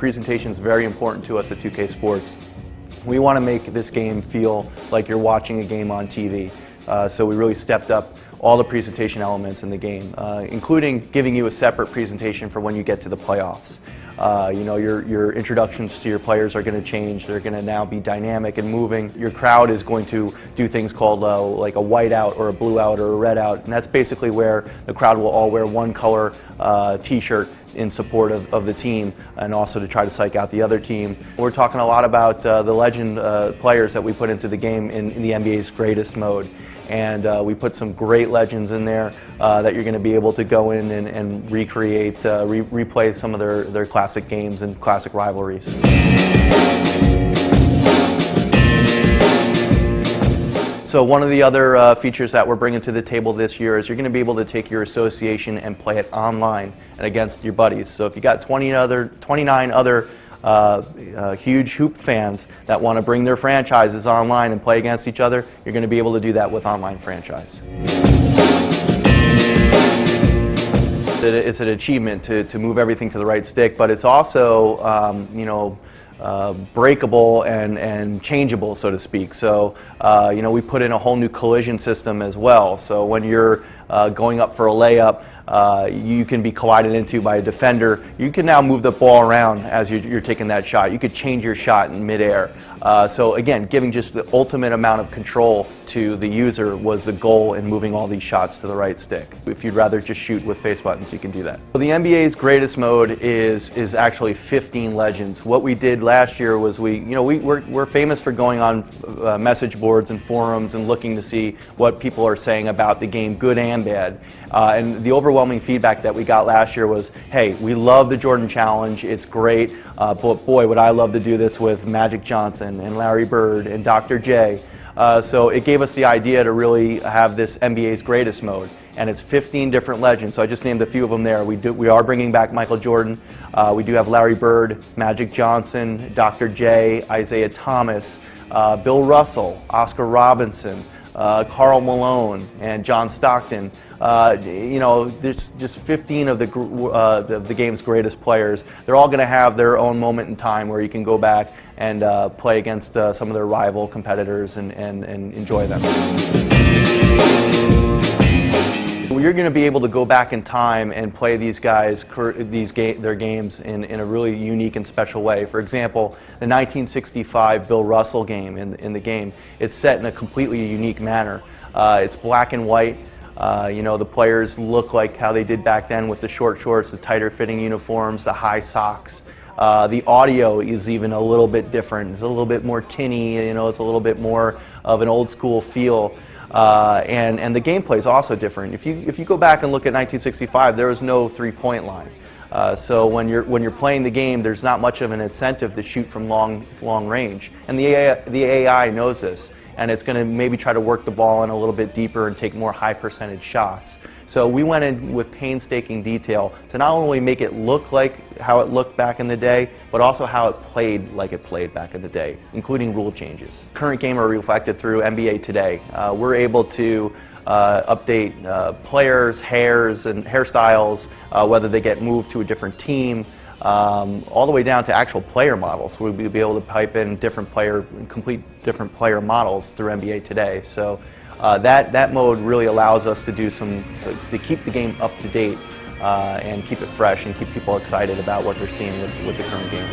presentation is very important to us at 2K Sports. We want to make this game feel like you're watching a game on TV. So we really stepped up all the presentation elements in the game, including giving you a separate presentation for when you get to the playoffs. You know, your introductions to your players are going to change. They're going to now be dynamic and moving. Your crowd is going to do things called like a white out or a blue out or a red out, and that's basically where the crowd will all wear one color t-shirt in support of the team, and also to try to psych out the other team. We're talking a lot about the legend players that we put into the game in the NBA's greatest mode, and we put some great legends in there that you're going to be able to go in and recreate, replay some of their classic games and classic rivalries. So one of the other features that we're bringing to the table this year is you're going to be able to take your association and play it online and against your buddies. So if you got 29 other huge hoop fans that want to bring their franchises online and play against each other, you're going to be able to do that with Online Franchise. It's an achievement to move everything to the right stick, but it's also, you know, breakable and changeable, so to speak. So, you know, we put in a whole new collision system as well. So when you're going up for a layup, you can be collided into by a defender. You can now move the ball around as you're taking that shot. You could change your shot in midair. So again, giving just the ultimate amount of control to the user was the goal in moving all these shots to the right stick. If you'd rather just shoot with face buttons, you can do that. So the NBA's greatest mode is actually 15 legends. What we did last year was we're famous for going on message boards and forums and looking to see what people are saying about the game, good and bad. And the overwhelming feedback that we got last year was, hey, we love the Jordan Challenge, it's great, but boy, would I love to do this with Magic Johnson and Larry Bird and Dr. J. So it gave us the idea to really have this NBA's greatest mode, and it's 15 different legends. So I just named a few of them there. We are bringing back Michael Jordan. We do have Larry Bird, Magic Johnson, Dr. J, Isaiah Thomas, Bill Russell, Oscar Robinson, Karl Malone, and John Stockton. You know, there's just 15 of the game's greatest players. They're all going to have their own moment in time where you can go back and play against some of their rival competitors and enjoy them. You're going to be able to go back in time and play these guys, their games in a really unique and special way. For example, the 1965 Bill Russell game in the game, it's set in a completely unique manner. It's black and white. You know, the players look like how they did back then with the short shorts, the tighter fitting uniforms, the high socks. The audio is even a little bit different. It's a little bit more tinny, you know, it's a little bit more of an old school feel. And the gameplay is also different. If you go back and look at 1965, there was no three-point line. So when you're playing the game, there's not much of an incentive to shoot from long range. And the AI knows this, and it's going to maybe try to work the ball in a little bit deeper and take more high percentage shots. So we went in with painstaking detail to not only make it look like how it looked back in the day, but also how it played like it played back in the day, including rule changes. Current game are reflected through NBA Today. We're able to update players' hairs and hairstyles, whether they get moved to a different team, all the way down to actual player models. We'll be able to pipe in complete different player models through NBA Today. So that mode really allows us to do to keep the game up to date and keep it fresh and keep people excited about what they're seeing with the current game.